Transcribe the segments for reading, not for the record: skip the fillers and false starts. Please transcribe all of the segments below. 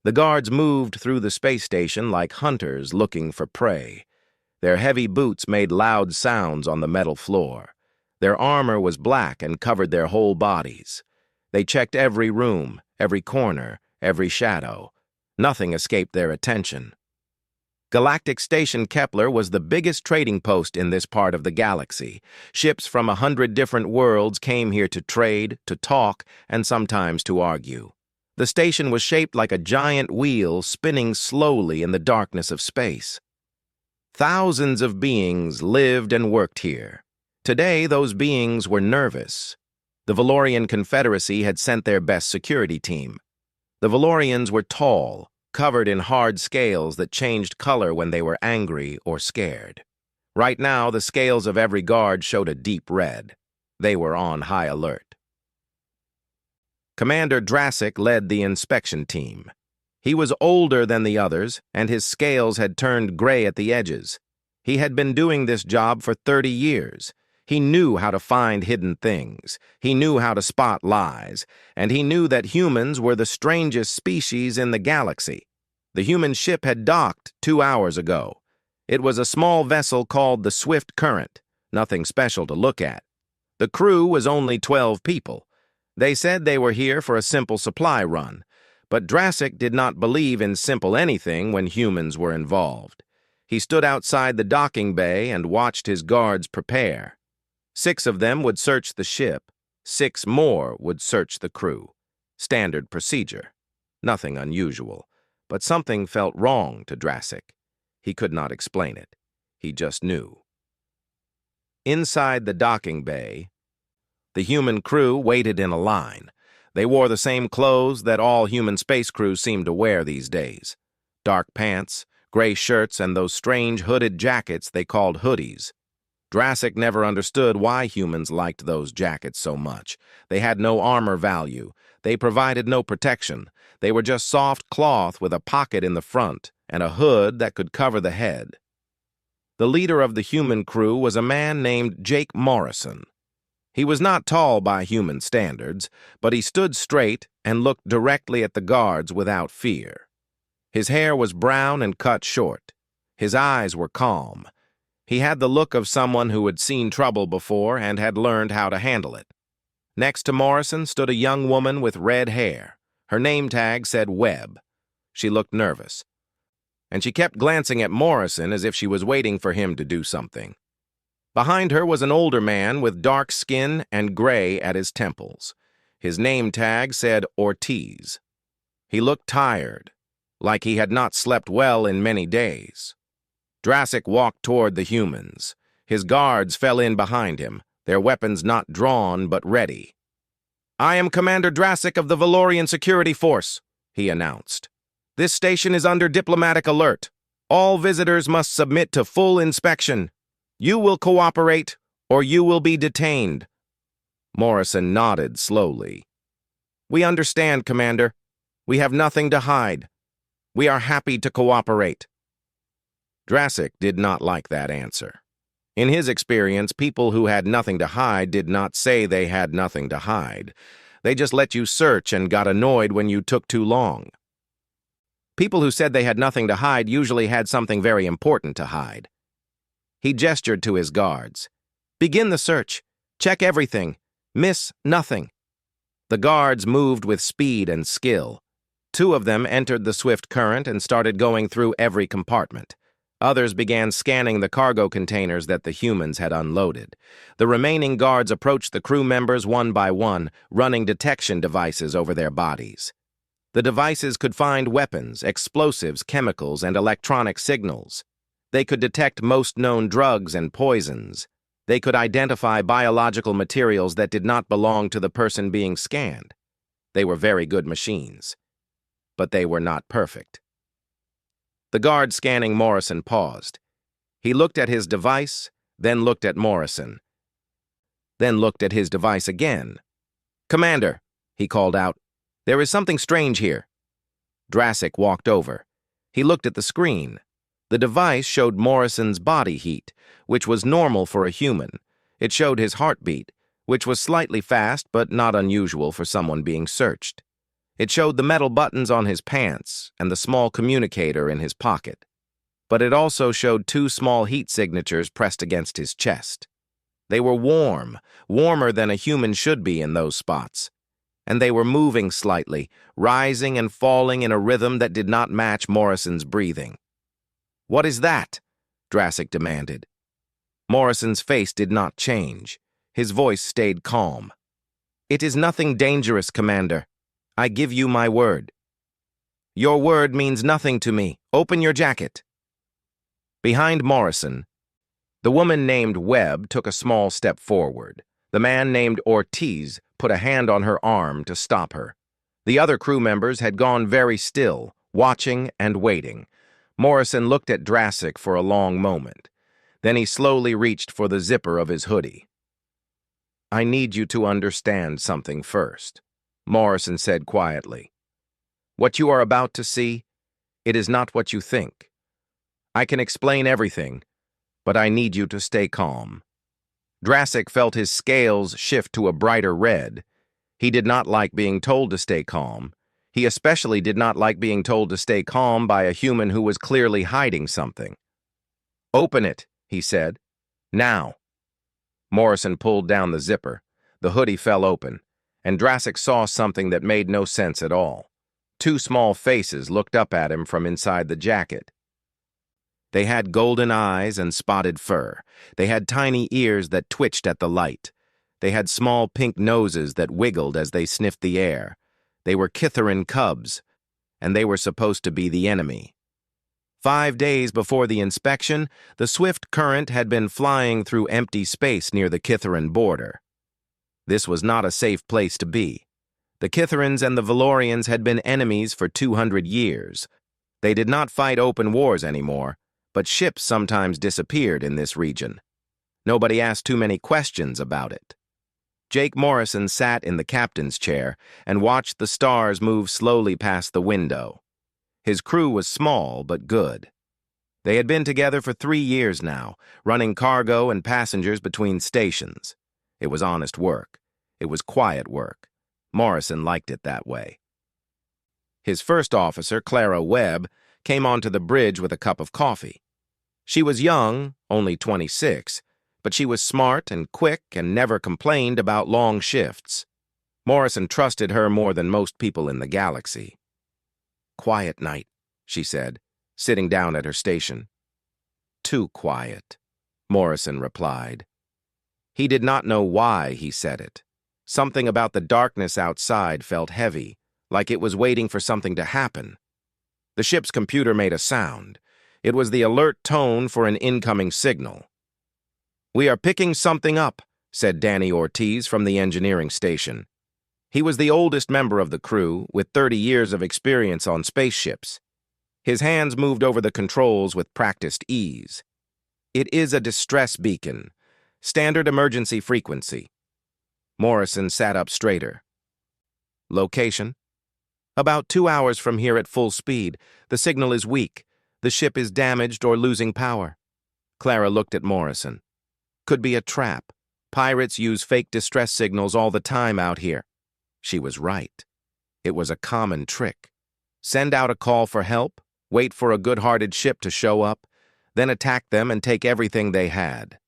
The guards moved through the space station like hunters looking for prey. Their heavy boots made loud sounds on the metal floor. Their armor was black and covered their whole bodies. They checked every room, every corner, every shadow. Nothing escaped their attention. Galactic Station Kepler was the biggest trading post in this part of the galaxy. Ships from 100 different worlds came here to trade, to talk, and sometimes to argue. The station was shaped like a giant wheel spinning slowly in the darkness of space. Thousands of beings lived and worked here. Today, those beings were nervous. The Valorian Confederacy had sent their best security team. The Valorians were tall, covered in hard scales that changed color when they were angry or scared. Right now, the scales of every guard showed a deep red. They were on high alert. Commander Drassic led the inspection team. He was older than the others, and his scales had turned gray at the edges. He had been doing this job for 30 years. He knew how to find hidden things. He knew how to spot lies. And he knew that humans were the strangest species in the galaxy. The human ship had docked 2 hours ago. It was a small vessel called the Swift Current, nothing special to look at. The crew was only 12 people. They said they were here for a simple supply run, but Drassic did not believe in simple anything when humans were involved. He stood outside the docking bay and watched his guards prepare. 6 of them would search the ship. 6 more would search the crew. Standard procedure. Nothing unusual, but something felt wrong to Drassic. He could not explain it. He just knew. Inside the docking bay, the human crew waited in a line. They wore the same clothes that all human space crews seem to wear these days. Dark pants, gray shirts, and those strange hooded jackets they called hoodies. Drassic never understood why humans liked those jackets so much. They had no armor value. They provided no protection. They were just soft cloth with a pocket in the front and a hood that could cover the head. The leader of the human crew was a man named Jake Morrison. He was not tall by human standards, but he stood straight and looked directly at the guards without fear. His hair was brown and cut short. His eyes were calm. He had the look of someone who had seen trouble before and had learned how to handle it. Next to Morrison stood a young woman with red hair. Her name tag said Webb. She looked nervous, and she kept glancing at Morrison as if she was waiting for him to do something. Behind her was an older man with dark skin and gray at his temples. His name tag said Ortiz. He looked tired, like he had not slept well in many days. Drassic walked toward the humans. His guards fell in behind him, their weapons not drawn but ready. "I am Commander Drassic of the Valorian Security Force," he announced. "This station is under diplomatic alert. All visitors must submit to full inspection. You will cooperate, or you will be detained." Morrison nodded slowly. "We understand, Commander. We have nothing to hide. We are happy to cooperate." Drassic did not like that answer. In his experience, people who had nothing to hide did not say they had nothing to hide. They just let you search and got annoyed when you took too long. People who said they had nothing to hide usually had something very important to hide. He gestured to his guards. "Begin the search. Check everything. Miss nothing." The guards moved with speed and skill. 2 of them entered the Swift Current and started going through every compartment. Others began scanning the cargo containers that the humans had unloaded. The remaining guards approached the crew members one by one, running detection devices over their bodies. The devices could find weapons, explosives, chemicals, and electronic signals. They could detect most known drugs and poisons. They could identify biological materials that did not belong to the person being scanned. They were very good machines. But they were not perfect. The guard scanning Morrison paused. He looked at his device, then looked at Morrison, then looked at his device again. "Commander," he called out, "there is something strange here." Drassic walked over. He looked at the screen. The device showed Morrison's body heat, which was normal for a human. It showed his heartbeat, which was slightly fast but not unusual for someone being searched. It showed the metal buttons on his pants and the small communicator in his pocket. But it also showed two small heat signatures pressed against his chest. They were warm, warmer than a human should be in those spots. And they were moving slightly, rising and falling in a rhythm that did not match Morrison's breathing. "What is that?" Drassic demanded. Morrison's face did not change. His voice stayed calm. "It is nothing dangerous, Commander. I give you my word." "Your word means nothing to me. Open your jacket." Behind Morrison, the woman named Webb took a small step forward. The man named Ortiz put a hand on her arm to stop her. The other crew members had gone very still, watching and waiting. Morrison looked at Drassic for a long moment. Then he slowly reached for the zipper of his hoodie. "I need you to understand something first," Morrison said quietly. "What you are about to see, it is not what you think. I can explain everything, but I need you to stay calm." Drassic felt his scales shift to a brighter red. He did not like being told to stay calm. He especially did not like being told to stay calm by a human who was clearly hiding something. "Open it," he said. "Now." Morrison pulled down the zipper. The hoodie fell open, and Drassic saw something that made no sense at all. Two small faces looked up at him from inside the jacket. They had golden eyes and spotted fur. They had tiny ears that twitched at the light. They had small pink noses that wiggled as they sniffed the air. They were Kithaeron cubs, and they were supposed to be the enemy. 5 days before the inspection, the swift current had been flying through empty space near the Kithaeron border. This was not a safe place to be. The Kithaerons and the Valorians had been enemies for 200 years. They did not fight open wars anymore, but ships sometimes disappeared in this region. Nobody asked too many questions about it. Jake Morrison sat in the captain's chair and watched the stars move slowly past the window. His crew was small but good. They had been together for 3 years now, running cargo and passengers between stations. It was honest work. It was quiet work. Morrison liked it that way. His first officer, Clara Webb, came onto the bridge with a cup of coffee. She was young, only 26, but she was smart and quick and never complained about long shifts. Morrison trusted her more than most people in the galaxy. "Quiet night," she said, sitting down at her station. "Too quiet," Morrison replied. He did not know why he said it. Something about the darkness outside felt heavy, like it was waiting for something to happen. The ship's computer made a sound. It was the alert tone for an incoming signal. "We are picking something up," said Danny Ortiz from the engineering station. He was the oldest member of the crew, with 30 years of experience on spaceships. His hands moved over the controls with practiced ease. "It is a distress beacon. Standard emergency frequency." Morrison sat up straighter. "Location?" "About 2 hours from here at full speed. The signal is weak. The ship is damaged or losing power." Clara looked at Morrison. "Could be a trap. Pirates use fake distress signals all the time out here." She was right. It was a common trick. Send out a call for help, wait for a good-hearted ship to show up, then attack them and take everything they had.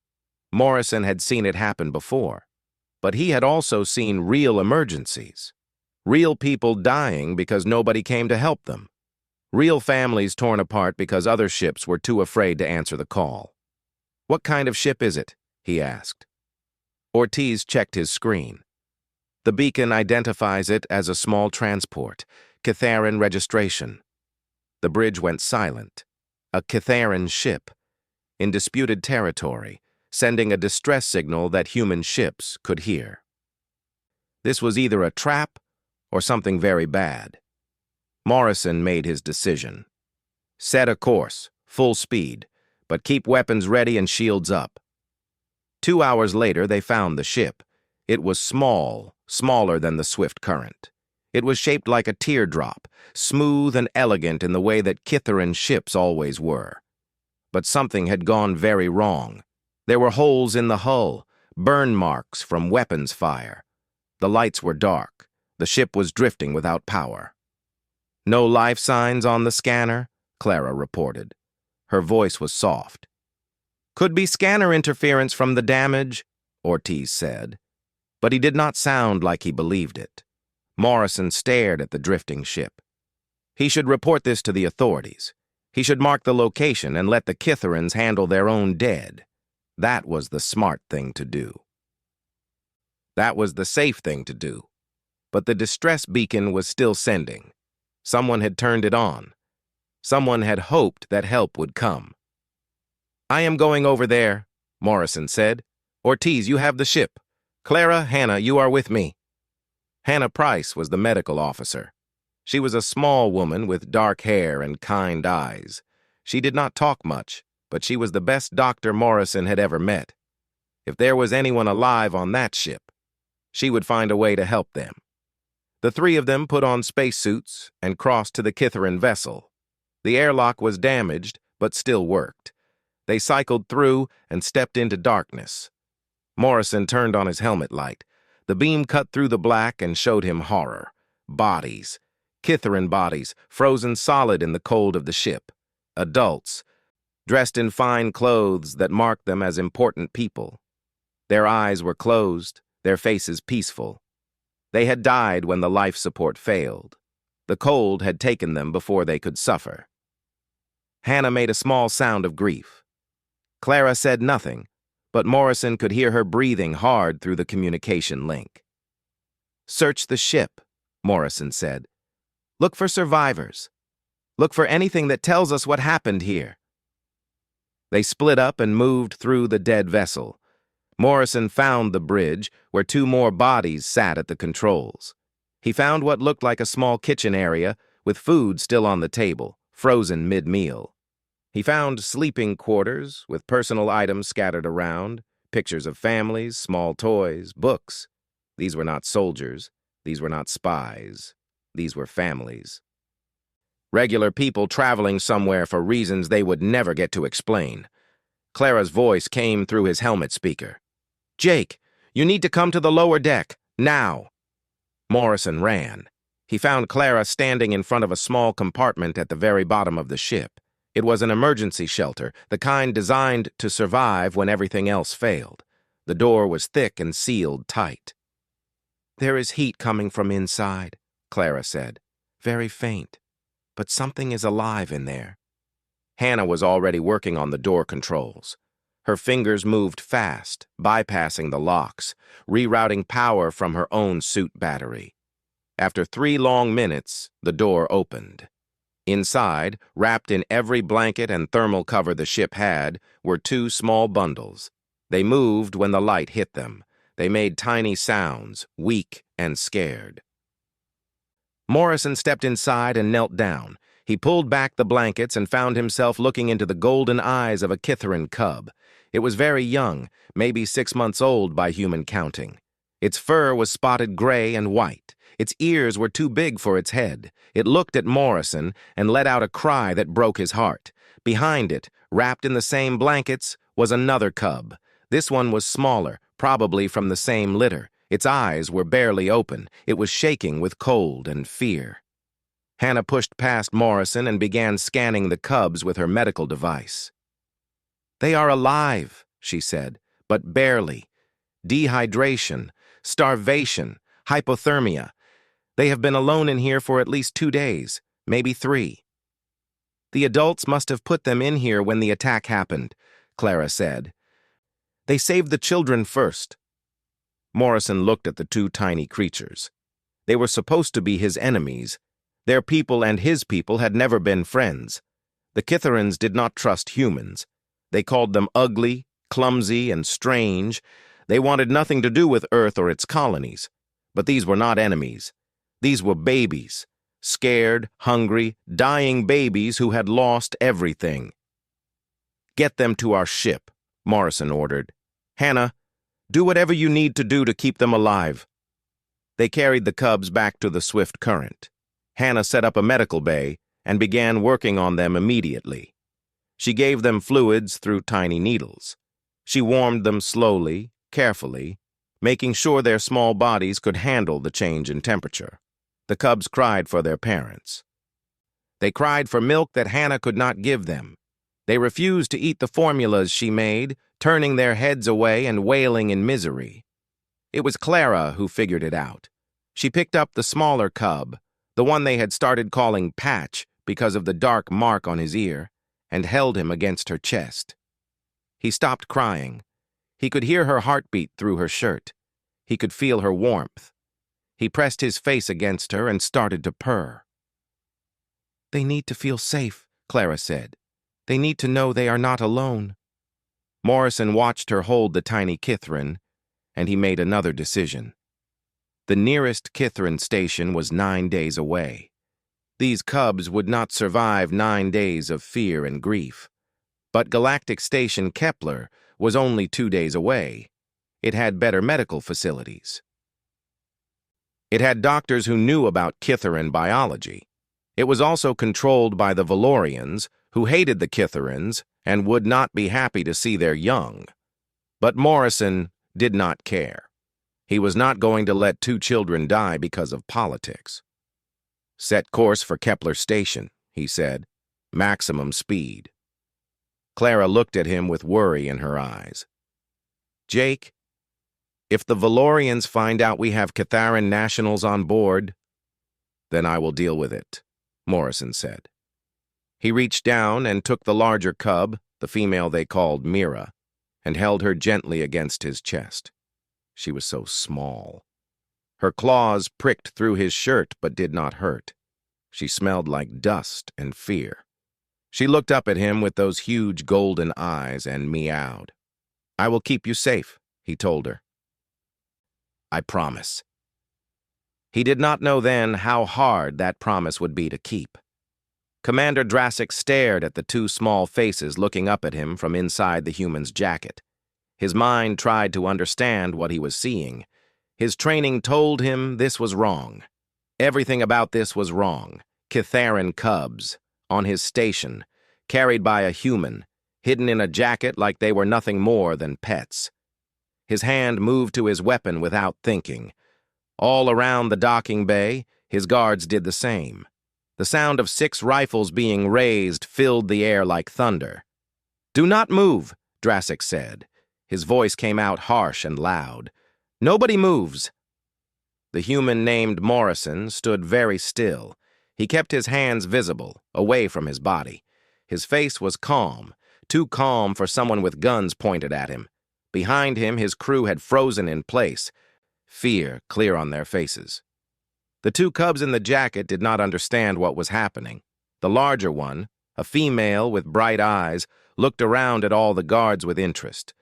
Morrison had seen it happen before, but he had also seen real emergencies. Real people dying because nobody came to help them. Real families torn apart because other ships were too afraid to answer the call. "What kind of ship is it?" he asked. Ortiz checked his screen. "The beacon identifies it as a small transport, Kithaeron registration." The bridge went silent. A Kithaeron ship, in disputed territory, sending a distress signal that human ships could hear. This was either a trap or something very bad. Morrison made his decision. "Set a course, full speed, but keep weapons ready and shields up." 2 hours later, they found the ship. It was small, smaller than the swift current. It was shaped like a teardrop, smooth and elegant in the way that Kithaeron ships always were. But something had gone very wrong. There were holes in the hull, burn marks from weapons fire. The lights were dark. The ship was drifting without power. "No life signs on the scanner," Clara reported. Her voice was soft. "Could be scanner interference from the damage," Ortiz said. But he did not sound like he believed it. Morrison stared at the drifting ship. He should report this to the authorities. He should mark the location and let the Kitherans handle their own dead. That was the smart thing to do. That was the safe thing to do. But the distress beacon was still sending. Someone had turned it on. Someone had hoped that help would come. "I am going over there," Morrison said. "Ortiz, you have the ship. Clara, Hannah, you are with me." Hannah Price was the medical officer. She was a small woman with dark hair and kind eyes. She did not talk much, but she was the best doctor Morrison had ever met. If there was anyone alive on that ship, she would find a way to help them. The three of them put on spacesuits and crossed to the Kitheran vessel. The airlock was damaged, but still worked. They cycled through and stepped into darkness. Morrison turned on his helmet light. The beam cut through the black and showed him horror. Bodies. Kitheran bodies, frozen solid in the cold of the ship. Adults, dressed in fine clothes that marked them as important people. Their eyes were closed, their faces peaceful. They had died when the life support failed. The cold had taken them before they could suffer. Hannah made a small sound of grief. Clara said nothing, but Morrison could hear her breathing hard through the communication link. "Search the ship," Morrison said. "Look for survivors. Look for anything that tells us what happened here." They split up and moved through the dead vessel. Morrison found the bridge where two more bodies sat at the controls. He found what looked like a small kitchen area with food still on the table, frozen mid-meal. He found sleeping quarters with personal items scattered around, pictures of families, small toys, books. These were not soldiers. These were not spies. These were families. Regular people traveling somewhere for reasons they would never get to explain. Clara's voice came through his helmet speaker. "Jake, you need to come to the lower deck, now." Morrison ran. He found Clara standing in front of a small compartment at the very bottom of the ship. It was an emergency shelter, the kind designed to survive when everything else failed. The door was thick and sealed tight. "There is heat coming from inside," Clara said. "Very faint. But something is alive in there." Hannah was already working on the door controls. Her fingers moved fast, bypassing the locks, rerouting power from her own suit battery. After 3 long minutes, the door opened. Inside, wrapped in every blanket and thermal cover the ship had, were 2 small bundles. They moved when the light hit them. They made tiny sounds, weak and scared. Morrison stepped inside and knelt down. He pulled back the blankets and found himself looking into the golden eyes of a Kitheran cub. It was very young, maybe 6 months old by human counting. Its fur was spotted gray and white. Its ears were too big for its head. It looked at Morrison and let out a cry that broke his heart. Behind it, wrapped in the same blankets, was another cub. This one was smaller, probably from the same litter. Its eyes were barely open. It was shaking with cold and fear. Hannah pushed past Morrison and began scanning the cubs with her medical device. "They are alive," she said, "but barely. Dehydration, starvation, hypothermia. They have been alone in here for at least 2 days, maybe 3. "The adults must have put them in here when the attack happened," Clara said. "They saved the children first." Morrison looked at the 2 tiny creatures. They were supposed to be his enemies. Their people and his people had never been friends. The Kitherans did not trust humans. They called them ugly, clumsy, and strange. They wanted nothing to do with Earth or its colonies. But these were not enemies. These were babies. Scared, hungry, dying babies who had lost everything. "Get them to our ship," Morrison ordered. "Hannah, do whatever you need to do to keep them alive." They carried the cubs back to the swift current. Hannah set up a medical bay and began working on them immediately. She gave them fluids through tiny needles. She warmed them slowly, carefully, making sure their small bodies could handle the change in temperature. The cubs cried for their parents. They cried for milk that Hannah could not give them. They refused to eat the formulas she made, turning their heads away and wailing in misery. It was Clara who figured it out. She picked up the smaller cub, the one they had started calling Patch because of the dark mark on his ear, and held him against her chest. He stopped crying. He could hear her heartbeat through her shirt. He could feel her warmth. He pressed his face against her and started to purr. "They need to feel safe," Clara said. "They need to know they are not alone." Morrison watched her hold the tiny Kithrin, and he made another decision. The nearest Kithrin station was 9 days away. These cubs would not survive 9 days of fear and grief. But Galactic Station Kepler was only 2 days away. It had better medical facilities. It had doctors who knew about Kithrin biology. It was also controlled by the Valorians, who hated the Kithrins and would not be happy to see their young. But Morrison did not care. He was not going to let 2 children die because of politics. "Set course for Kepler Station," he said. "Maximum speed." Clara looked at him with worry in her eyes. "Jake, if the Valorians find out we have Catharan nationals on board, then I will deal with it," Morrison said. He reached down and took the larger cub, the female they called Mira, and held her gently against his chest. She was so small. Her claws pricked through his shirt but did not hurt. She smelled like dust and fear. She looked up at him with those huge golden eyes and meowed. "I will keep you safe," he told her. "I promise." He did not know then how hard that promise would be to keep. Commander Drassic stared at the 2 small faces looking up at him from inside the human's jacket. His mind tried to understand what he was seeing. His training told him this was wrong. Everything about this was wrong. Catharan cubs, on his station, carried by a human, hidden in a jacket like they were nothing more than pets. His hand moved to his weapon without thinking. All around the docking bay, his guards did the same. The sound of 6 rifles being raised filled the air like thunder. "Do not move," Drassic said. His voice came out harsh and loud. "Nobody moves." The human named Morrison stood very still. He kept his hands visible, away from his body. His face was calm, too calm for someone with guns pointed at him. Behind him, his crew had frozen in place, fear clear on their faces. The 2 cubs in the jacket did not understand what was happening. The larger one, a female with bright eyes, looked around at all the guards with interest.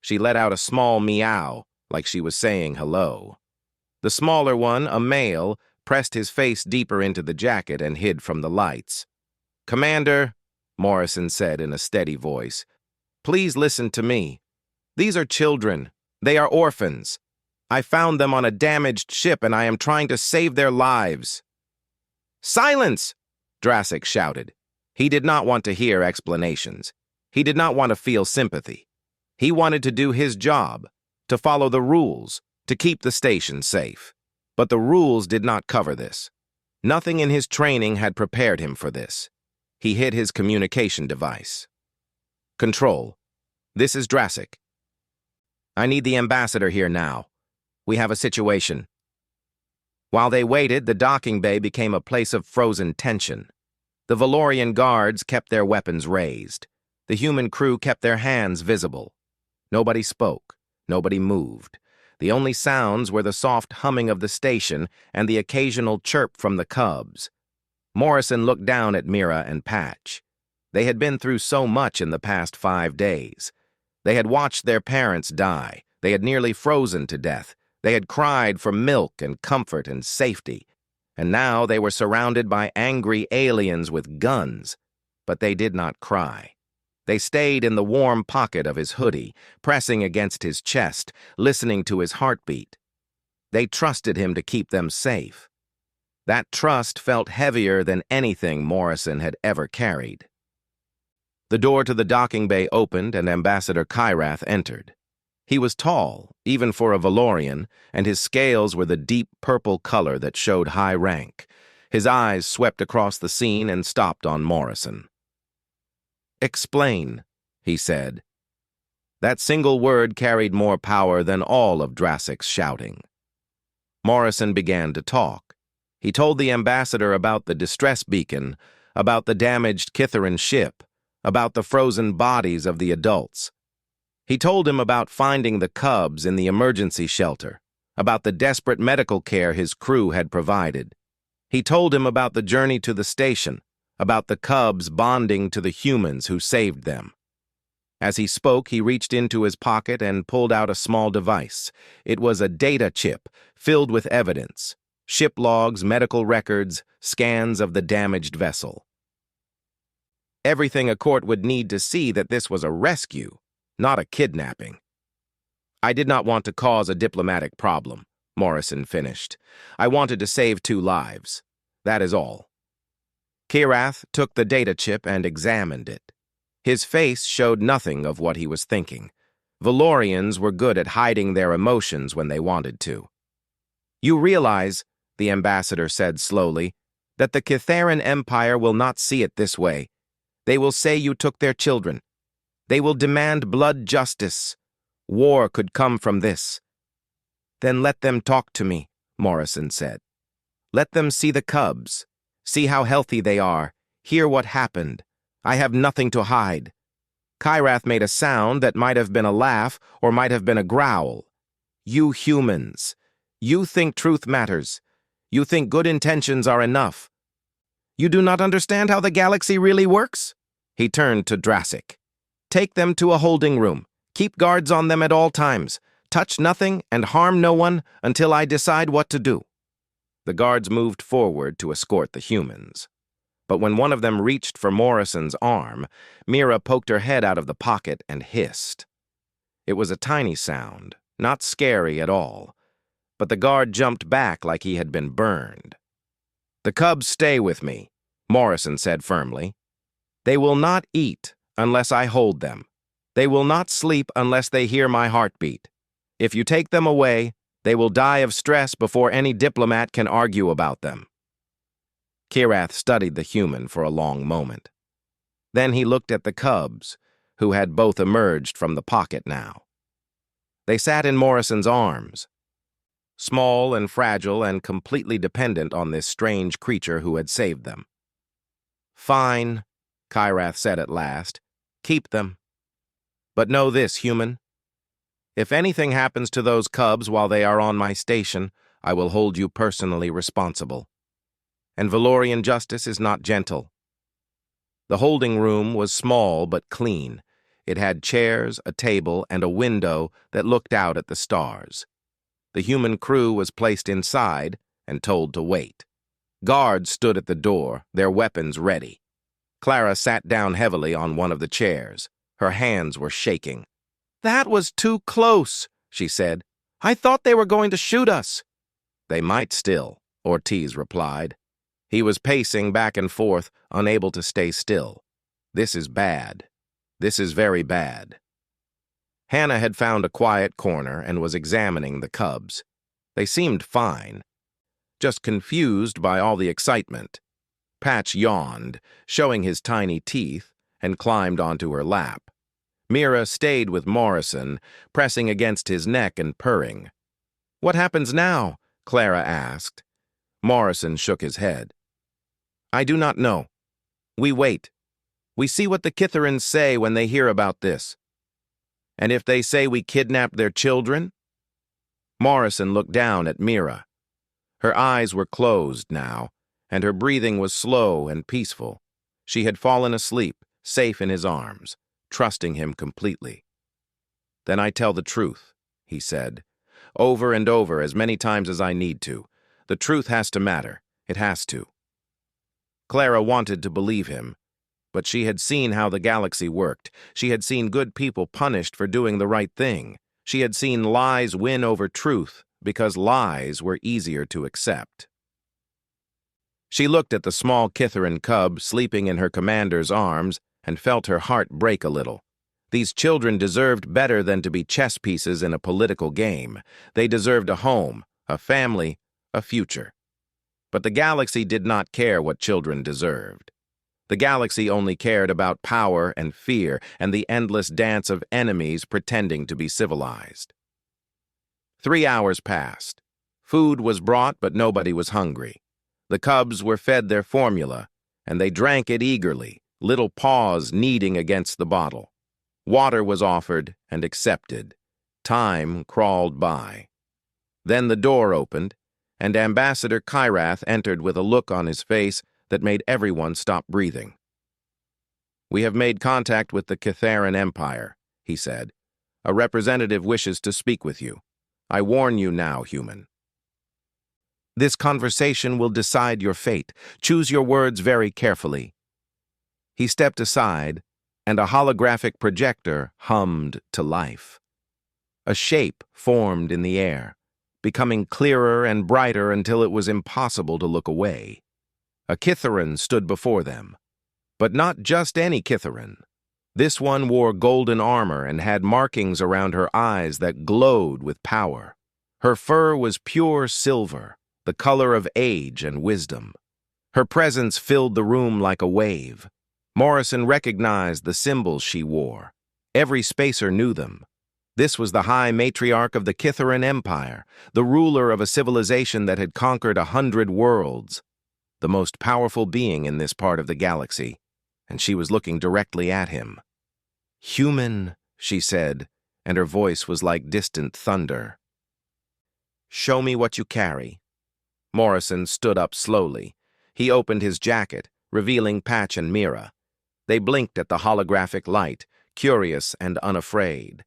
She let out a small meow, like she was saying hello. The smaller one, a male, pressed his face deeper into the jacket and hid from the lights. "Commander," Morrison said in a steady voice, "please listen to me. These are children. They are orphans. I found them on a damaged ship and I am trying to save their lives." "Silence!" Drassic shouted. He did not want to hear explanations. He did not want to feel sympathy. He wanted to do his job, to follow the rules, to keep the station safe. But the rules did not cover this. Nothing in his training had prepared him for this. He hid his communication device. "Control, this is Drassic. I need the ambassador here now. We have a situation." While they waited, the docking bay became a place of frozen tension. The Valorian guards kept their weapons raised. The human crew kept their hands visible. Nobody spoke. Nobody moved. The only sounds were the soft humming of the station and the occasional chirp from the cubs. Morrison looked down at Mira and Patch. They had been through so much in the past 5 days. They had watched their parents die. They had nearly frozen to death. They had cried for milk and comfort and safety. And now they were surrounded by angry aliens with guns. But they did not cry. They stayed in the warm pocket of his hoodie, pressing against his chest, listening to his heartbeat. They trusted him to keep them safe. That trust felt heavier than anything Morrison had ever carried. The door to the docking bay opened and Ambassador Kyrath entered. He was tall, even for a Valorian, and his scales were the deep purple color that showed high rank. His eyes swept across the scene and stopped on Morrison. "Explain," he said. That single word carried more power than all of Drassic's shouting. Morrison began to talk. He told the ambassador about the distress beacon, about the damaged Kithaeron ship, about the frozen bodies of the adults. He told him about finding the cubs in the emergency shelter, about the desperate medical care his crew had provided. He told him about the journey to the station, about the cubs bonding to the humans who saved them. As he spoke, he reached into his pocket and pulled out a small device. It was a data chip filled with evidence, ship logs, medical records, scans of the damaged vessel. Everything a court would need to see that this was a rescue, not a kidnapping. "I did not want to cause a diplomatic problem," Morrison finished. "I wanted to save 2 lives. That is all." Kirath took the data chip and examined it. His face showed nothing of what he was thinking. Valorians were good at hiding their emotions when they wanted to. "You realize," the ambassador said slowly, "that the Kithaeron Empire will not see it this way. They will say you took their children. They will demand blood justice. War could come from this." "Then let them talk to me," Morrison said. "Let them see the cubs, see how healthy they are, hear what happened. I have nothing to hide." Kirath made a sound that might have been a laugh or might have been a growl. "You humans, you think truth matters. You think good intentions are enough. You do not understand how the galaxy really works?" He turned to Drassic. "Take them to a holding room. Keep guards on them at all times. Touch nothing and harm no one until I decide what to do." The guards moved forward to escort the humans. But when one of them reached for Morrison's arm, Mira poked her head out of the pocket and hissed. It was a tiny sound, not scary at all, but the guard jumped back like he had been burned. "The cubs stay with me," Morrison said firmly. "They will not eat unless I hold them. They will not sleep unless they hear my heartbeat. If you take them away, they will die of stress before any diplomat can argue about them." Kirath studied the human for a long moment. Then he looked at the cubs, who had both emerged from the pocket now. They sat in Morrison's arms, small and fragile and completely dependent on this strange creature who had saved them. "Fine," Kirath said at last. "Keep them. But know this, human. If anything happens to those cubs while they are on my station, I will hold you personally responsible. And Valorian justice is not gentle." The holding room was small but clean. It had chairs, a table, and a window that looked out at the stars. The human crew was placed inside and told to wait. Guards stood at the door, their weapons ready. Clara sat down heavily on one of the chairs. Her hands were shaking. "That was too close," she said. "I thought they were going to shoot us." "They might still," Ortiz replied. He was pacing back and forth, unable to stay still. "This is bad. This is very bad." Hannah had found a quiet corner and was examining the cubs. They seemed fine, just confused by all the excitement. Patch yawned, showing his tiny teeth, and climbed onto her lap. Mira stayed with Morrison, pressing against his neck and purring. "What happens now?" Clara asked. Morrison shook his head. "I do not know. We wait. We see what the Kithaerons say when they hear about this. And if they say we kidnapped their children?" Morrison looked down at Mira. Her eyes were closed now, and her breathing was slow and peaceful. She had fallen asleep, safe in his arms, trusting him completely. "Then I tell the truth," he said, "over and over as many times as I need to. The truth has to matter. It has to." Clara wanted to believe him, but she had seen how the galaxy worked. She had seen good people punished for doing the right thing. She had seen lies win over truth because lies were easier to accept. She looked at the small Kithaeron cub sleeping in her commander's arms and felt her heart break a little. These children deserved better than to be chess pieces in a political game. They deserved a home, a family, a future. But the galaxy did not care what children deserved. The galaxy only cared about power and fear and the endless dance of enemies pretending to be civilized. 3 hours passed. Food was brought, but nobody was hungry. The cubs were fed their formula, and they drank it eagerly, little paws kneading against the bottle. Water was offered and accepted. Time crawled by. Then the door opened, and Ambassador Kyrath entered with a look on his face that made everyone stop breathing. "We have made contact with the Kitharan Empire," he said. "A representative wishes to speak with you. I warn you now, human. This conversation will decide your fate. Choose your words very carefully." He stepped aside, and a holographic projector hummed to life. A shape formed in the air, becoming clearer and brighter until it was impossible to look away. A Kitharan stood before them, but not just any Kitharan. This one wore golden armor and had markings around her eyes that glowed with power. Her fur was pure silver, the color of age and wisdom. Her presence filled the room like a wave. Morrison recognized the symbols she wore. Every spacer knew them. This was the High Matriarch of the Kitharan Empire, the ruler of a civilization that had conquered 100 worlds, the most powerful being in this part of the galaxy, and she was looking directly at him. "Human," she said, and her voice was like distant thunder. "Show me what you carry." Morrison stood up slowly. He opened his jacket, revealing Patch and Mira. They blinked at the holographic light, curious and unafraid.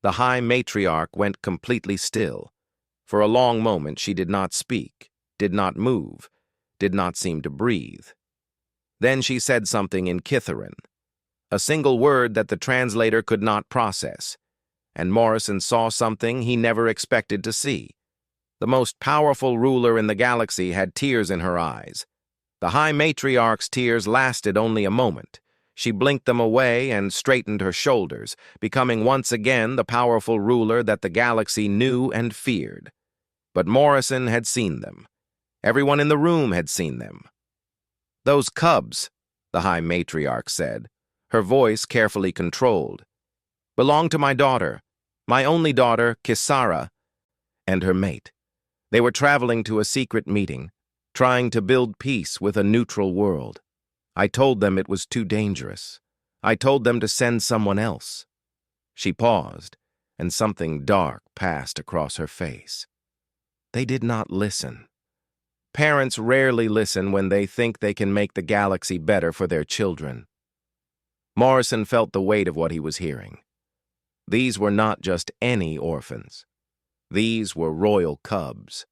The High Matriarch went completely still. For a long moment she did not speak, did not move, did not seem to breathe. Then she said something in Kitharan, a single word that the translator could not process, and Morrison saw something he never expected to see. The most powerful ruler in the galaxy had tears in her eyes. The High Matriarch's tears lasted only a moment. She blinked them away and straightened her shoulders, becoming once again the powerful ruler that the galaxy knew and feared. But Morrison had seen them. Everyone in the room had seen them. "Those cubs," the High Matriarch said, her voice carefully controlled, "belong to my daughter, my only daughter, Kisara, and her mate. They were traveling to a secret meeting, trying to build peace with a neutral world. I told them it was too dangerous. I told them to send someone else." She paused, and something dark passed across her face. They did not listen. Parents rarely listen when they think they can make the galaxy better for their children. Morrison felt the weight of what he was hearing. These were not just any orphans. These were royal cubs,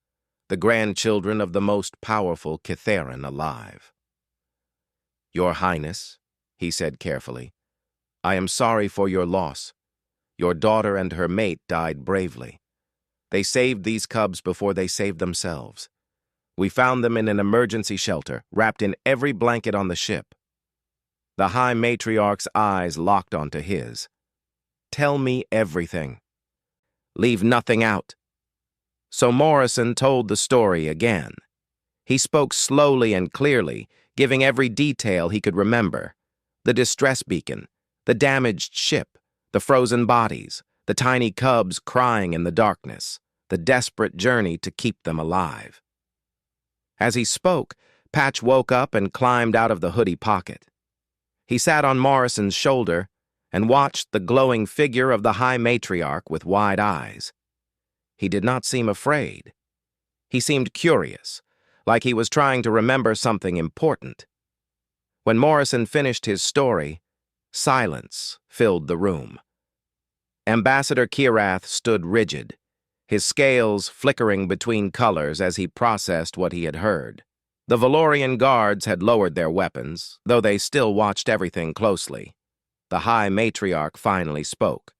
the grandchildren of the most powerful Kitharan alive. "Your Highness," he said carefully, "I am sorry for your loss. Your daughter and her mate died bravely. They saved these cubs before they saved themselves. We found them in an emergency shelter, wrapped in every blanket on the ship." The High Matriarch's eyes locked onto his. "Tell me everything. Leave nothing out." So Morrison told the story again. He spoke slowly and clearly, giving every detail he could remember. The distress beacon, the damaged ship, the frozen bodies, the tiny cubs crying in the darkness, the desperate journey to keep them alive. As he spoke, Patch woke up and climbed out of the hoodie pocket. He sat on Morrison's shoulder and watched the glowing figure of the High Matriarch with wide eyes. He did not seem afraid. He seemed curious, like he was trying to remember something important. When Morrison finished his story, silence filled the room. Ambassador Kyrath stood rigid, his scales flickering between colors as he processed what he had heard. The Valorian guards had lowered their weapons, though they still watched everything closely. The High Matriarch finally spoke.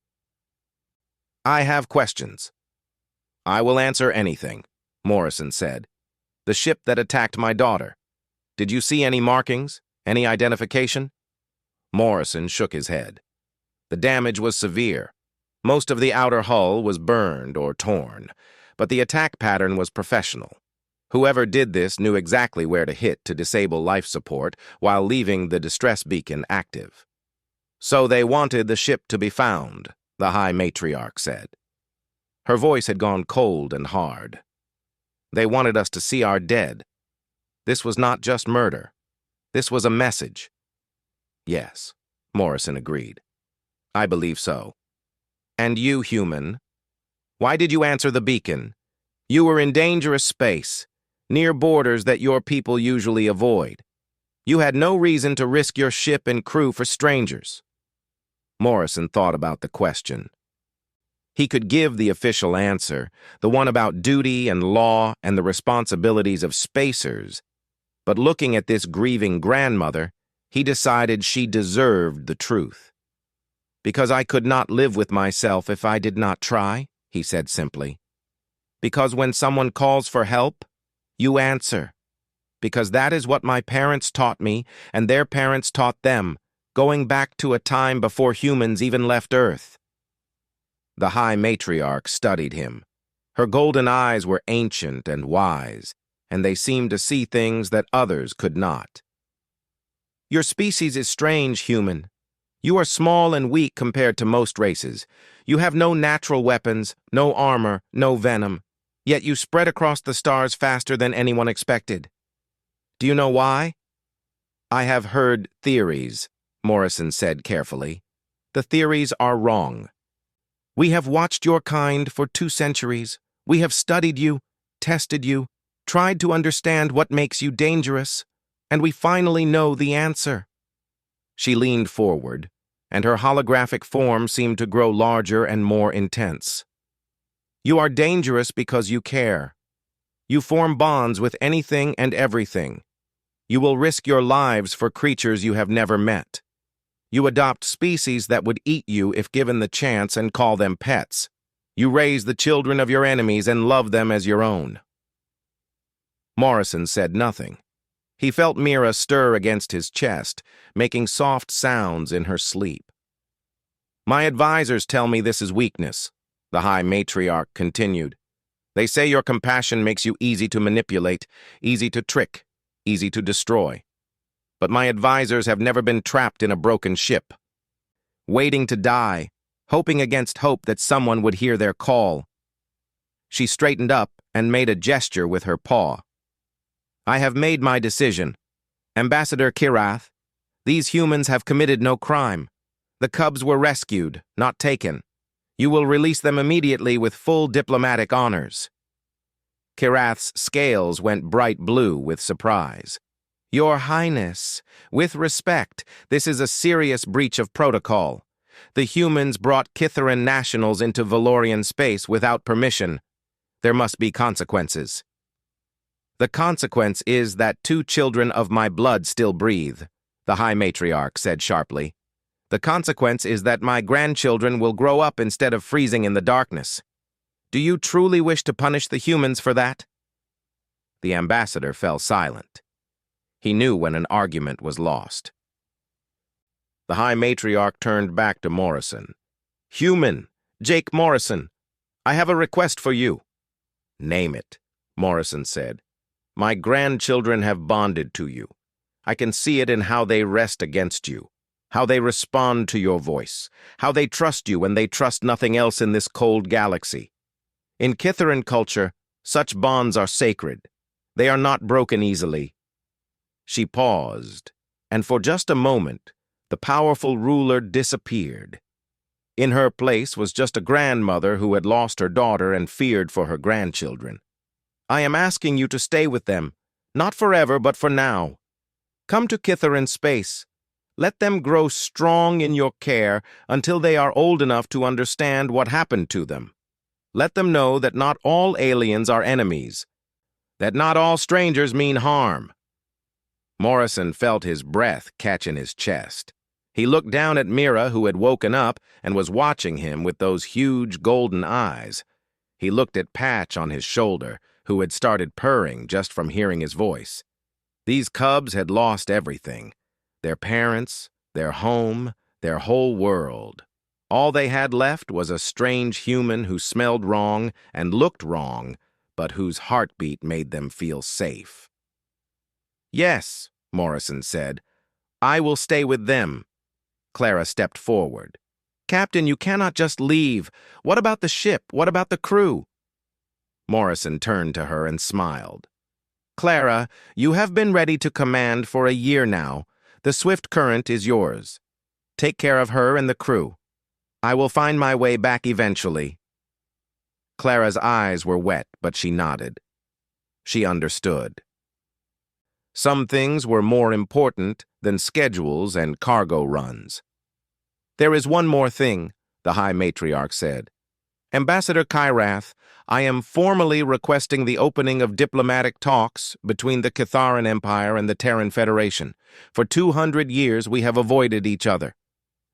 "I have questions." "I will answer anything," Morrison said. "The ship that attacked my daughter. Did you see any markings? Any identification?" Morrison shook his head. The damage was severe. Most of the outer hull was burned or torn, but the attack pattern was professional. Whoever did this knew exactly where to hit to disable life support while leaving the distress beacon active. So they wanted the ship to be found, the High Matriarch said. Her voice had gone cold and hard. They wanted us to see our dead. This was not just murder. This was a message. Yes, Morrison agreed. I believe so. And you, human? Why did you answer the beacon? You were in dangerous space, near borders that your people usually avoid. You had no reason to risk your ship and crew for strangers. Morrison thought about the question. He could give the official answer, the one about duty and law and the responsibilities of spacers, but looking at this grieving grandmother, he decided she deserved the truth. Because I could not live with myself if I did not try, he said simply. Because when someone calls for help, you answer. Because that is what my parents taught me, and their parents taught them, going back to a time before humans even left Earth. The High Matriarch studied him. Her golden eyes were ancient and wise, and they seemed to see things that others could not. Your species is strange, human. You are small and weak compared to most races. You have no natural weapons, no armor, no venom, yet you spread across the stars faster than anyone expected. Do you know why? I have heard theories, Morrison said carefully. The theories are wrong. We have watched your kind for 2 centuries. We have studied you, tested you, tried to understand what makes you dangerous, and we finally know the answer. She leaned forward, and her holographic form seemed to grow larger and more intense. You are dangerous because you care. You form bonds with anything and everything. You will risk your lives for creatures you have never met. You adopt species that would eat you if given the chance and call them pets. You raise the children of your enemies and love them as your own. Morrison said nothing. He felt Mira stir against his chest, making soft sounds in her sleep. My advisors tell me this is weakness, the High Matriarch continued. They say your compassion makes you easy to manipulate, easy to trick, easy to destroy. But my advisors have never been trapped in a broken ship, waiting to die, hoping against hope that someone would hear their call. She straightened up and made a gesture with her paw. I have made my decision. Ambassador Kirath, these humans have committed no crime. The cubs were rescued, not taken. You will release them immediately with full diplomatic honors. Kirath's scales went bright blue with surprise. Your Highness, with respect, this is a serious breach of protocol. The humans brought Kitharan nationals into Valorian space without permission. There must be consequences. The consequence is that 2 children of my blood still breathe, the High Matriarch said sharply. The consequence is that my grandchildren will grow up instead of freezing in the darkness. Do you truly wish to punish the humans for that? The ambassador fell silent. He knew when an argument was lost. The High Matriarch turned back to Morrison. Human, Jake Morrison, I have a request for you. Name it, Morrison said. My grandchildren have bonded to you. I can see it in how they rest against you, how they respond to your voice, how they trust you when they trust nothing else in this cold galaxy. In Kitharan culture, such bonds are sacred. They are not broken easily. She paused, and for just a moment, the powerful ruler disappeared. In her place was just a grandmother who had lost her daughter and feared for her grandchildren. I am asking you to stay with them, not forever, but for now. Come to Kitharan space. Let them grow strong in your care until they are old enough to understand what happened to them. Let them know that not all aliens are enemies, that not all strangers mean harm. Morrison felt his breath catch in his chest. He looked down at Mira, who had woken up and was watching him with those huge golden eyes. He looked at Patch on his shoulder, who had started purring just from hearing his voice. These cubs had lost everything. Their parents, their home, their whole world. All they had left was a strange human who smelled wrong and looked wrong, but whose heartbeat made them feel safe. "Yes," Morrison said, "I will stay with them." Clara stepped forward. "Captain, you cannot just leave. What about the ship? What about the crew?" Morrison turned to her and smiled. "Clara, you have been ready to command for a year now. The Swift Current is yours. Take care of her and the crew. I will find my way back eventually." Clara's eyes were wet, but she nodded. She understood. Some things were more important than schedules and cargo runs. "There is one more thing," the High Matriarch said. "Ambassador Kyrath, I am formally requesting the opening of diplomatic talks between the Catharan Empire and the Terran Federation. For 200 years we have avoided each other.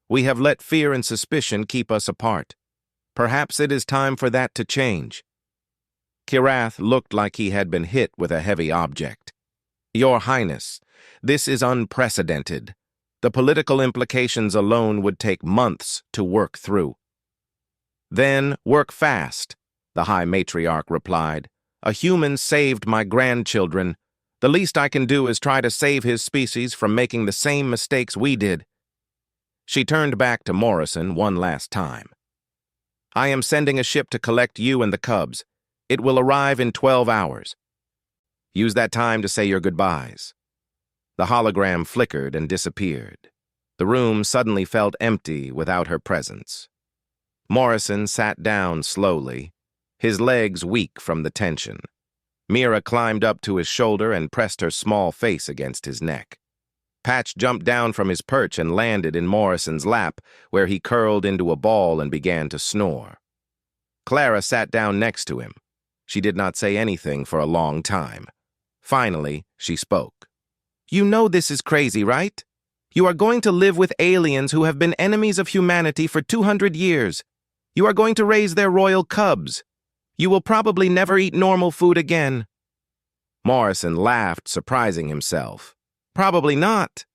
We have let fear and suspicion keep us apart. Perhaps it is time for that to change." Kyrath looked like he had been hit with a heavy object. "Your Highness, this is unprecedented. The political implications alone would take months to work through." "Then work fast," the High Matriarch replied. "A human saved my grandchildren. The least I can do is try to save his species from making the same mistakes we did." She turned back to Morrison one last time. "I am sending a ship to collect you and the cubs. It will arrive in 12 hours. Use that time to say your goodbyes." The hologram flickered and disappeared. The room suddenly felt empty without her presence. Morrison sat down slowly, his legs weak from the tension. Mira climbed up to his shoulder and pressed her small face against his neck. Patch jumped down from his perch and landed in Morrison's lap, where he curled into a ball and began to snore. Clara sat down next to him. She did not say anything for a long time. Finally, she spoke. "You know this is crazy, right? You are going to live with aliens who have been enemies of humanity for 200 years. You are going to raise their royal cubs. You will probably never eat normal food again." Morrison laughed, surprising himself. "Probably not.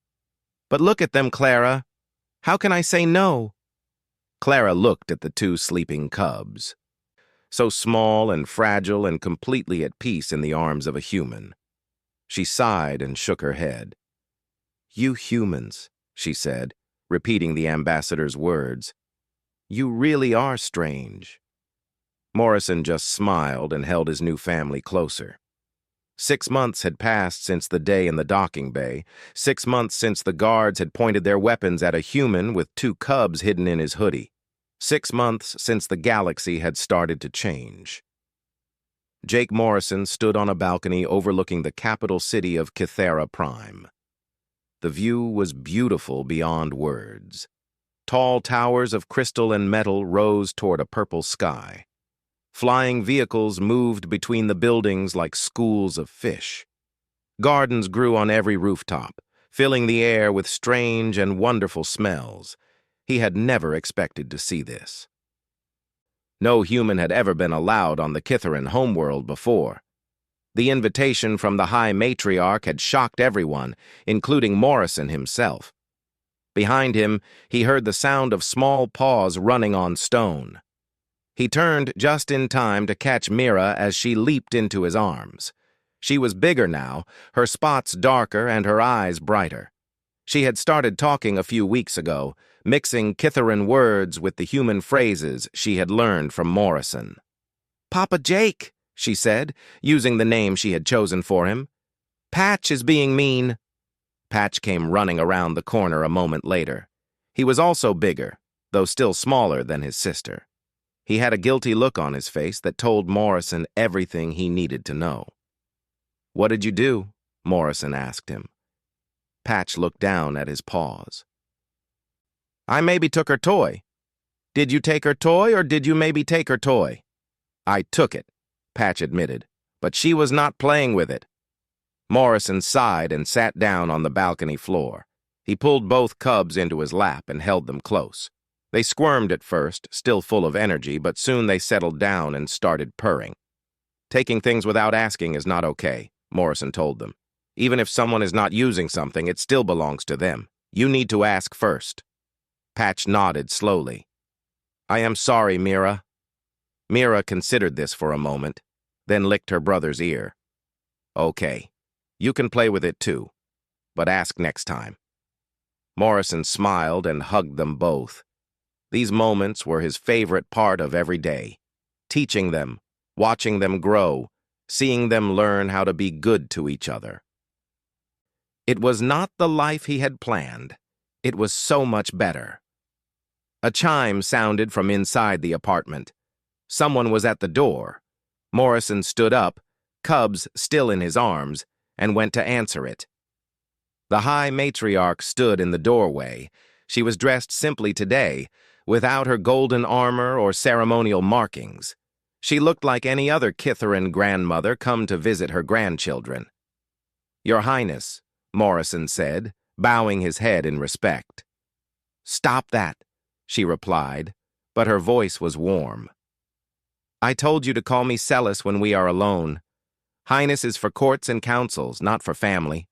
But look at them, Clara. How can I say no?" Clara looked at the two sleeping cubs. So small and fragile and completely at peace in the arms of a human. She sighed and shook her head. "You humans," she said, repeating the ambassador's words. "You really are strange." Morrison just smiled and held his new family closer. 6 months had passed since the day in the docking bay, 6 months since the guards had pointed their weapons at a human with 2 cubs hidden in his hoodie. 6 months since the galaxy had started to change. Jake Morrison stood on a balcony overlooking the capital city of Kythera Prime. The view was beautiful beyond words. Tall towers of crystal and metal rose toward a purple sky. Flying vehicles moved between the buildings like schools of fish. Gardens grew on every rooftop, filling the air with strange and wonderful smells. He had never expected to see this. No human had ever been allowed on the Kytheran homeworld before. The invitation from the High Matriarch had shocked everyone, including Morrison himself. Behind him, he heard the sound of small paws running on stone. He turned just in time to catch Mira as she leaped into his arms. She was bigger now, her spots darker and her eyes brighter. She had started talking a few weeks ago, mixing Kytheran words with the human phrases she had learned from Morrison. "Papa Jake," she said, using the name she had chosen for him. "Patch is being mean." Patch came running around the corner a moment later. He was also bigger, though still smaller than his sister. He had a guilty look on his face that told Morrison everything he needed to know. "What did you do?" Morrison asked him. Patch looked down at his paws. "I maybe took her toy." "Did you take her toy, or did you maybe take her toy?" "I took it," Patch admitted, "but she was not playing with it." Morrison sighed and sat down on the balcony floor. He pulled both cubs into his lap and held them close. They squirmed at first, still full of energy, but soon they settled down and started purring. "Taking things without asking is not okay," Morrison told them. "Even if someone is not using something, it still belongs to them. You need to ask first." Patch nodded slowly. I am sorry, Mira. Mira considered this for a moment, then licked her brother's ear. Okay, you can play with it too, but ask next time. Morrison smiled and hugged them both. These moments were his favorite part of every day. Teaching them, watching them grow, seeing them learn how to be good to each other. It was not the life he had planned. It was so much better. A chime sounded from inside the apartment. Someone was at the door. Morrison stood up, Cubs still in his arms, and went to answer it. The high matriarch stood in the doorway. She was dressed simply today, without her golden armor or ceremonial markings. She looked like any other Kitharan grandmother come to visit her grandchildren. "Your Highness," Morrison said, bowing his head in respect. "Stop that," she replied, but her voice was warm. "I told you to call me Celis when we are alone. Highness is for courts and councils, not for family."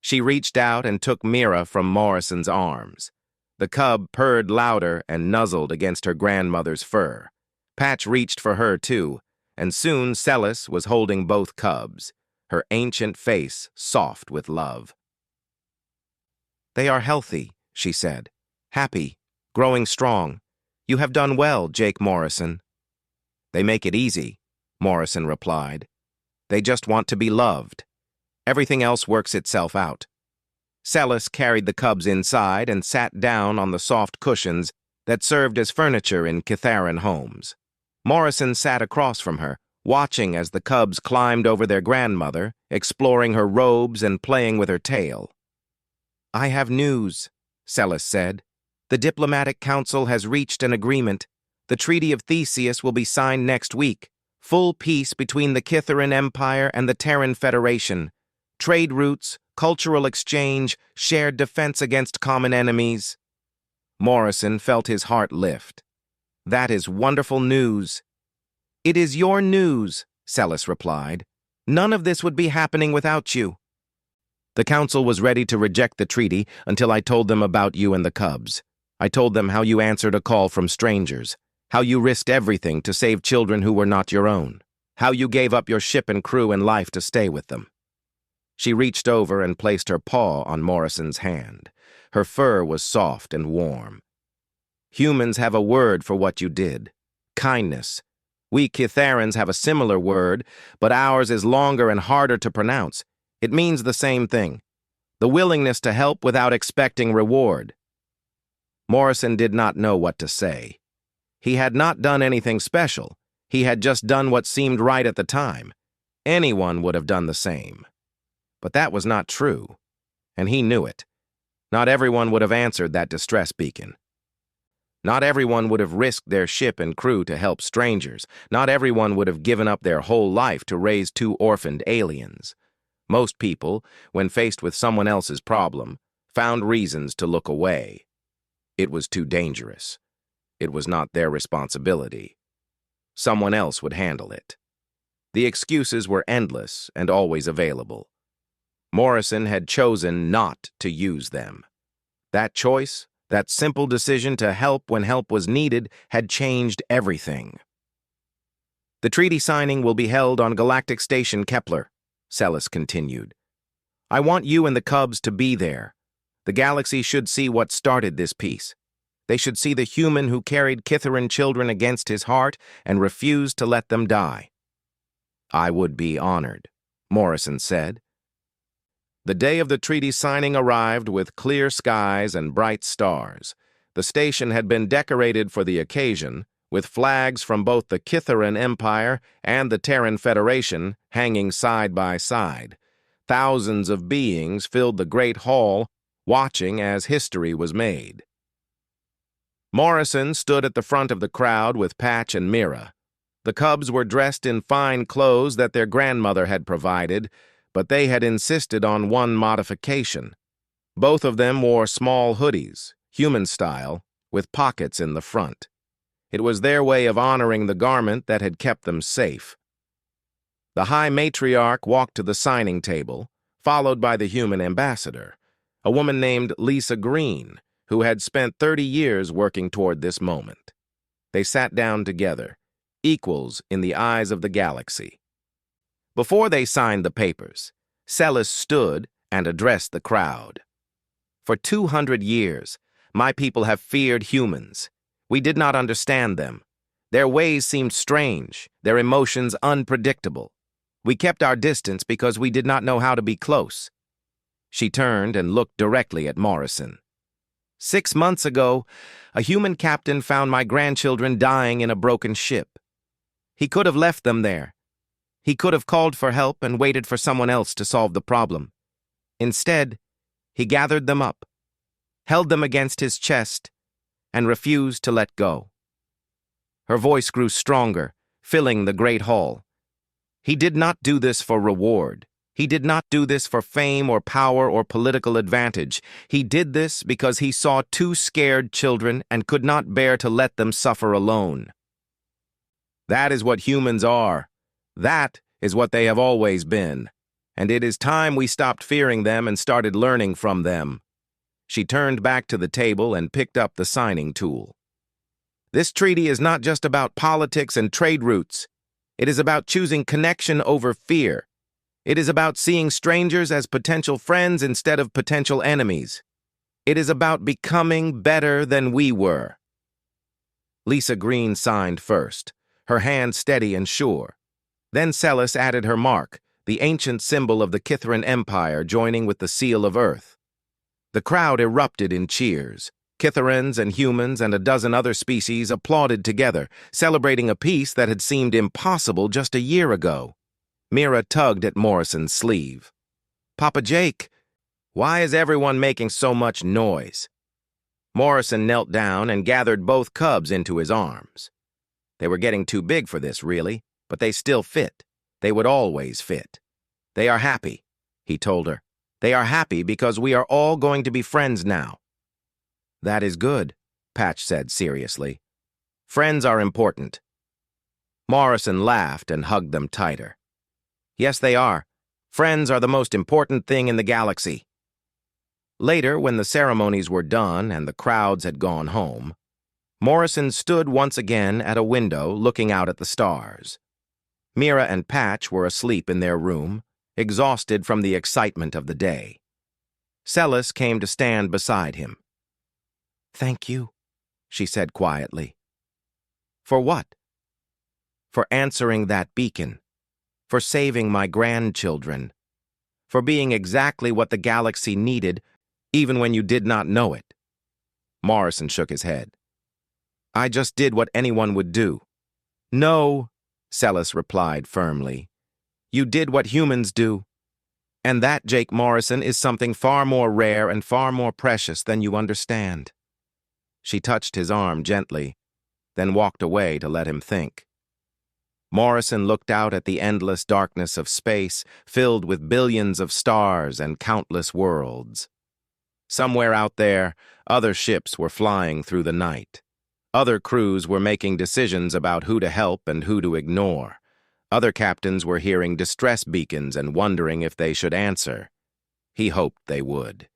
She reached out and took Mira from Morrison's arms. The cub purred louder and nuzzled against her grandmother's fur. Patch reached for her too, and soon Celis was holding both cubs, her ancient face soft with love. "They are healthy," she said. "Happy, growing strong. You have done well, Jake Morrison." "They make it easy," Morrison replied. "They just want to be loved. Everything else works itself out." Celis carried the cubs inside and sat down on the soft cushions that served as furniture in Kitharan homes. Morrison sat across from her, watching as the cubs climbed over their grandmother, exploring her robes and playing with her tail. "I have news," Celis said. "The diplomatic council has reached an agreement. The Treaty of Theseus will be signed next week. Full peace between the Kitharan Empire and the Terran Federation. Trade routes, cultural exchange, shared defense against common enemies." Morrison felt his heart lift. "That is wonderful news." "It is your news," Celis replied. "None of this would be happening without you." "The council was ready to reject the treaty until I told them about you and the cubs. I told them how you answered a call from strangers, how you risked everything to save children who were not your own, how you gave up your ship and crew and life to stay with them." She reached over and placed her paw on Morrison's hand. Her fur was soft and warm. "Humans have a word for what you did. Kindness. We Kitharans have a similar word, but ours is longer and harder to pronounce. It means the same thing. The willingness to help without expecting reward." Morrison did not know what to say. He had not done anything special. He had just done what seemed right at the time. Anyone would have done the same. But that was not true, and he knew it. Not everyone would have answered that distress beacon. Not everyone would have risked their ship and crew to help strangers. Not everyone would have given up their whole life to raise two orphaned aliens. Most people, when faced with someone else's problem, found reasons to look away. It was too dangerous. It was not their responsibility. Someone else would handle it. The excuses were endless and always available. Morrison had chosen not to use them. That choice, that simple decision to help when help was needed, had changed everything. "The treaty signing will be held on Galactic Station Kepler," Celis continued. "I want you and the cubs to be there. The galaxy should see what started this peace. They should see the human who carried Kitharan children against his heart and refused to let them die." "I would be honored," Morrison said. The day of the treaty signing arrived with clear skies and bright stars. The station had been decorated for the occasion, with flags from both the Kitharan Empire and the Terran Federation hanging side by side. Thousands of beings filled the great hall, watching as history was made. Morrison stood at the front of the crowd with Patch and Mira. The cubs were dressed in fine clothes that their grandmother had provided, but they had insisted on one modification. Both of them wore small hoodies, human style, with pockets in the front. It was their way of honoring the garment that had kept them safe. The high matriarch walked to the signing table, followed by the human ambassador, a woman named Lisa Green, who had spent 30 years working toward this moment. They sat down together, equals in the eyes of the galaxy. Before they signed the papers, Celis stood and addressed the crowd. For 200 years, my people have feared humans. We did not understand them. Their ways seemed strange, their emotions unpredictable. We kept our distance because we did not know how to be close. She turned and looked directly at Morrison. 6 months ago, a human captain found my grandchildren dying in a broken ship. He could have left them there. He could have called for help and waited for someone else to solve the problem. Instead, he gathered them up, held them against his chest, and refused to let go. Her voice grew stronger, filling the great hall. He did not do this for reward. He did not do this for fame or power or political advantage. He did this because he saw 2 scared children and could not bear to let them suffer alone. That is what humans are. That is what they have always been. And it is time we stopped fearing them and started learning from them. She turned back to the table and picked up the signing tool. This treaty is not just about politics and trade routes. It is about choosing connection over fear. It is about seeing strangers as potential friends instead of potential enemies. It is about becoming better than we were. Lisa Green signed first, her hand steady and sure. Then Celis added her mark, the ancient symbol of the Kithran Empire joining with the seal of Earth. The crowd erupted in cheers. Kitharans and humans and a dozen other species applauded together, celebrating a peace that had seemed impossible just a year ago. Mira tugged at Morrison's sleeve. "Papa Jake, why is everyone making so much noise?" Morrison knelt down and gathered both cubs into his arms. They were getting too big for this, really, but they still fit. They would always fit. "They are happy," he told her. "They are happy because we are all going to be friends now." "That is good," Patch said seriously. "Friends are important." Morrison laughed and hugged them tighter. "Yes, they are. Friends are the most important thing in the galaxy." Later, when the ceremonies were done and the crowds had gone home, Morrison stood once again at a window looking out at the stars. Mira and Patch were asleep in their room, exhausted from the excitement of the day. Celis came to stand beside him. "Thank you," she said quietly. "For what?" "For answering that beacon. For saving my grandchildren. For being exactly what the galaxy needed, even when you did not know it." Morrison shook his head. "I just did what anyone would do." "No," Celis replied firmly. "You did what humans do. And that, Jake Morrison, is something far more rare and far more precious than you understand." She touched his arm gently, then walked away to let him think. Morrison looked out at the endless darkness of space, filled with billions of stars and countless worlds. Somewhere out there, other ships were flying through the night. Other crews were making decisions about who to help and who to ignore. Other captains were hearing distress beacons and wondering if they should answer. He hoped they would.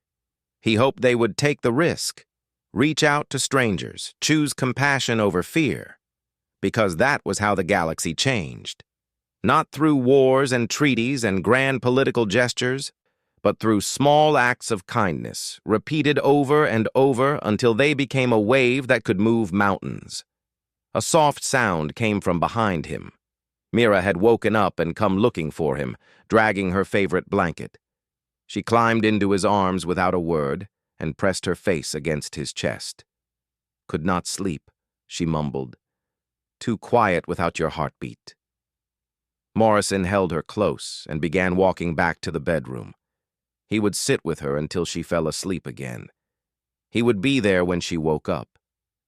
He hoped they would take the risk, reach out to strangers, choose compassion over fear. Because that was how the galaxy changed. Not through wars and treaties and grand political gestures, but through small acts of kindness, repeated over and over until they became a wave that could move mountains. A soft sound came from behind him. Mira had woken up and come looking for him, dragging her favorite blanket. She climbed into his arms without a word and pressed her face against his chest. "Could not sleep," she mumbled. "Too quiet without your heartbeat." Morrison held her close and began walking back to the bedroom. He would sit with her until she fell asleep again. He would be there when she woke up.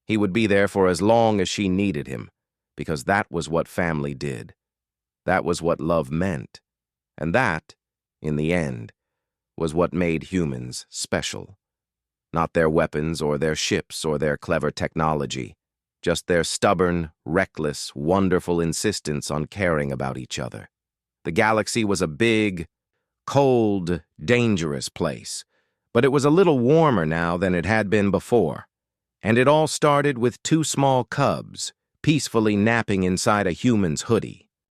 He would be there for as long as she needed him, because that was what family did. That was what love meant. And that, in the end, was what made humans special. Not their weapons or their ships or their clever technology. Just their stubborn, reckless, wonderful insistence on caring about each other. The galaxy was a big, cold, dangerous place, but it was a little warmer now than it had been before. And it all started with 2 small cubs, peacefully napping inside a human's hoodie.